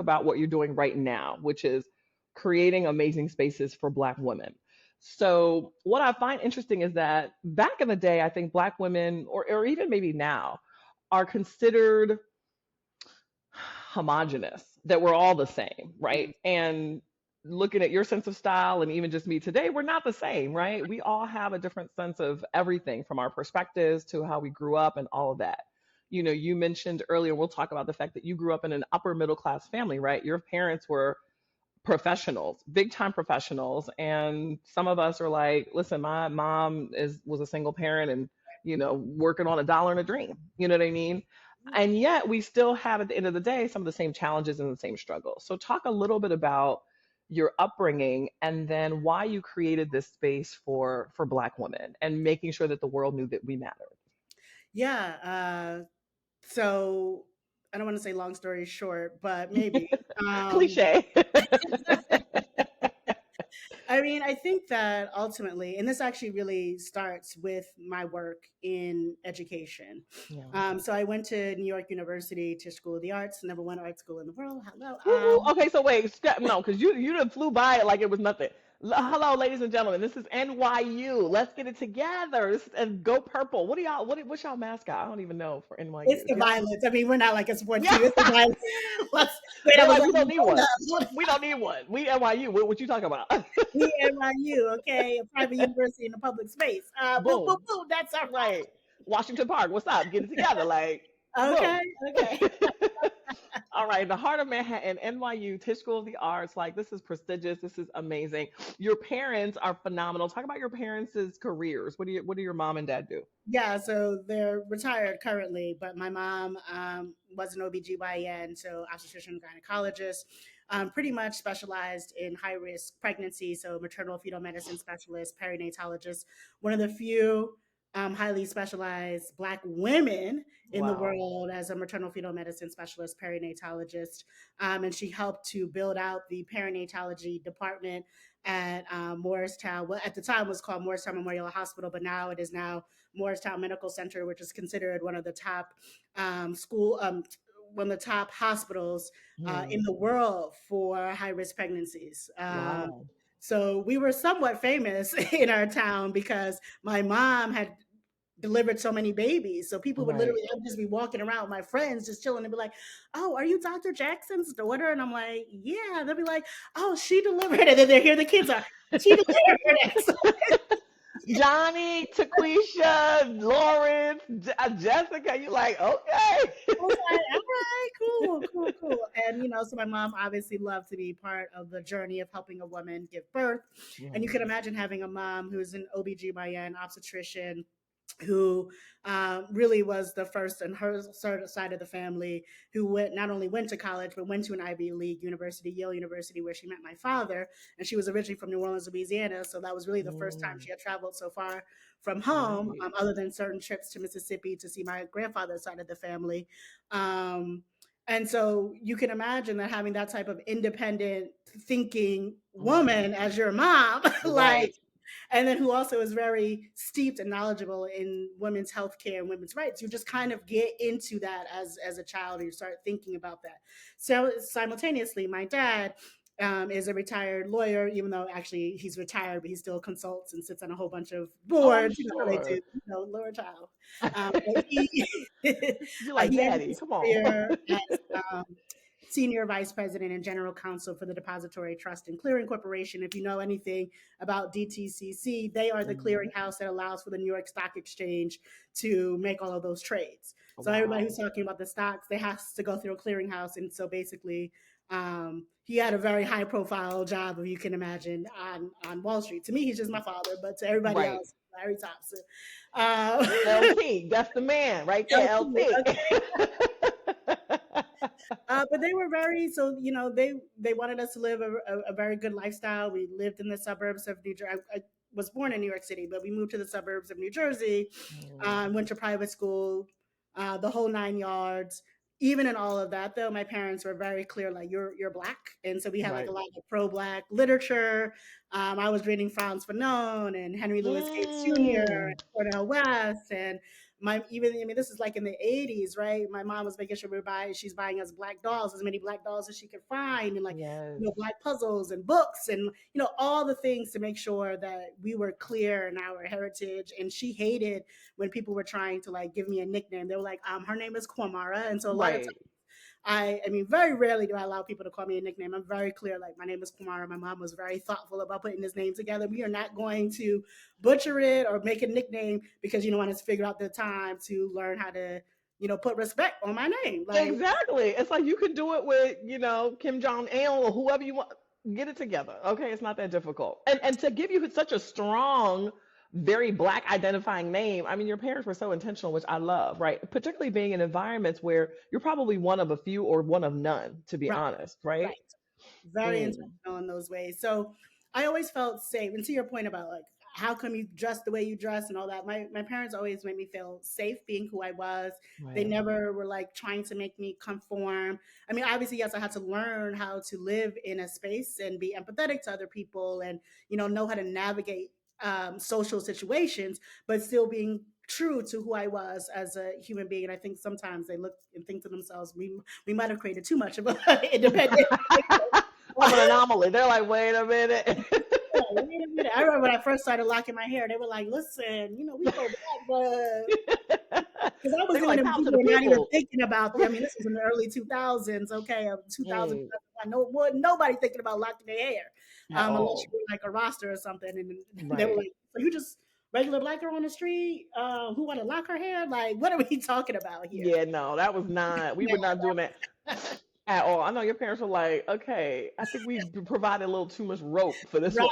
about what you're doing right now, which is creating amazing spaces for Black women. So, what I find interesting is that back in the day, I think Black women, or even maybe now, are considered homogenous, that we're all the same, right? Mhm. And looking at your sense of style and even just me today, we're not the same, right? We all have a different sense of everything from our perspectives to how we grew up and all of that. You know, you mentioned earlier, we'll talk about the fact that you grew up in an upper middle class family, right? Your parents were professionals, big time professionals. And some of us are like, listen, my mom was a single parent and, you know, working on a dollar and a dream. You know what I mean? And yet we still have at the end of the day some of the same challenges and the same struggles. So talk a little bit about your upbringing and then why you created this space for Black women and making sure that the world knew that we mattered. Yeah. So I don't want to say long story short, but maybe. Um, Cliche. I mean, I think that ultimately, and this actually really starts with my work in education. Yeah. So I went to New York University to School of the Arts, number one art school in the world. Hello. Woo-hoo. Okay, so wait, no, because you done flew by it like it was nothing. Hello, ladies and gentlemen. This is NYU. Let's get it together. And go purple. What do y'all? What's y'all mascot? I don't even know for It's NYU. the Do y'all? violence. I mean, we're not like a sports Yeah. team. It's the violence. Wait, I They're was like, like, we don't need hold one. up, hold up. We don't need one. We NYU. What you talking about? We NYU, okay, a private university in a public space. Boo, boo, Boom. boo. That's all Right. Washington Park. What's up? Get it together. Like, right. boom. Okay, okay. All right, the heart of Manhattan, NYU, Tisch School of the Arts. Like, this is prestigious. This is amazing. Your parents are phenomenal. Talk about your parents' careers. What do your mom and dad do? Yeah, so they're retired currently, but my mom was an OBGYN, so obstetrician gynecologist, pretty much specialized in high risk pregnancy, so maternal fetal medicine specialist, perinatalogist, one of the few highly specialized Black women in the Wow. world as a maternal fetal medicine specialist, perinatalogist. And she helped to build out the perinatology department at Morristown. Well, at the time was called Morristown Memorial Hospital, but now it is now Morristown Medical Center, which is considered one of the top school, one of the top hospitals in Hmm. the world for high risk pregnancies. Wow. So we were somewhat famous in our town because my mom had delivered so many babies. So people would Right. literally, I would just be walking around with my friends, just chilling and be like, "Oh, are you Dr. Jackson's daughter?" And I'm like, "Yeah." They'll be like, "Oh, she delivered," and then they hear the kids are, "She delivered it." So Johnny, Taquisha, Lawrence, Jessica. You like, okay. I was like, all right, cool, cool, cool. And, so my mom obviously loved to be part of the journey of helping a woman give birth. And you can Hmm. imagine having a mom who's an OBGYN, obstetrician, who really was the first in her side of the family who not only went to college, but went to an Ivy League university, Yale University, where she met my father. And she was originally from New Orleans, Louisiana. So that was really the first time Mm, she had traveled so far from home, right. other than certain trips to Mississippi to see my grandfather's side of the family. Um, and so you can imagine that having that type of independent thinking Hmm. woman as your mom, like, Right. and then who also is very steeped and knowledgeable in women's health care and women's rights. You just kind of get into that as a child, and you start thinking about that. So simultaneously, my dad is a retired lawyer, even though actually he's retired, but he still consults and sits on a whole bunch of Oh, I'm boards. You know how they do, sure. lower child. But he You're like, he ended Daddy, his come on. career as um, senior vice president and general counsel for the Depository Trust and Clearing Corporation. If you know anything about DTCC, they are the Mhm. clearinghouse that allows for the New York Stock Exchange to make all of those trades. So everybody who's Wow. talking about the stocks, they have to go through a clearinghouse. And so basically, he had a very high profile job, if you can imagine, on Wall Street. To me, he's just my father, but to everybody Right. else, Larry Thompson. Uh, LT, that's the man right there, LT. but they were very so they wanted us to live a very good lifestyle. We lived in the suburbs of New Jersey. I was born in New York City, but we moved to the suburbs of New Jersey. Mm, Went to private school, the whole nine yards. Even in all of that, though, my parents were very clear, like you're black, and so we had like a right. lot of pro-black literature. I was reading Franz Fanon and Henry Louis Gates Jr. and Mm, Cornel West and my even I mean this is like in the 80s, right? My mom was making sure she's buying us black dolls, as many black dolls as she could find, and like Yes. black puzzles and books and all the things to make sure that we were clear in our heritage. And she hated when people were trying to like give me a nickname. They were like, her name is Kwamara, and so a lot of Right. I mean, very rarely do I allow people to call me a nickname. I'm very clear, like, my name is Kumara. My mom was very thoughtful about putting this name together. We are not going to butcher it or make a nickname because you don't want us to figure out the time to learn how to, put respect on my name. Like, Exactly. It's like you could do it with, Kim Jong Il or whoever you want. Get it together. Okay, it's not that difficult. And to give you such a strong, very black identifying name, I mean, your parents were so intentional, which I love, right? Particularly being in environments where you're probably one of a few or one of none, to be right, honest, right. right? Very Mm, intentional in those ways. So I always felt safe. And to your point about like how come you dress the way you dress and all that, my parents always made me feel safe being who I was. They right. never were like trying to make me conform. I mean, obviously, yes, I had to learn how to live in a space and be empathetic to other people and know how to navigate social situations, but still being true to who I was as a human being. And I think sometimes they look and think to themselves, we might have created too much of an independent. Of an anomaly. They're like, wait a minute. Wait a minute. I remember when I first started locking my hair, they were like, listen, we go back, but because I was They were doing like, it when pound to people the were not even people. thinking about I mean, this was in the early 2000s, okay, of 2000. Mm, I know more nobody thinking about locking their hair, at unless you all. were like a roster or something. And they were Right. like, so you just regular black girl on the street who want to lock her hair? Like, what are we talking about here? Yeah, no, that was not, we were not doing that at all. I know your parents were like, okay, I think we provided a little too much rope for this Right. one.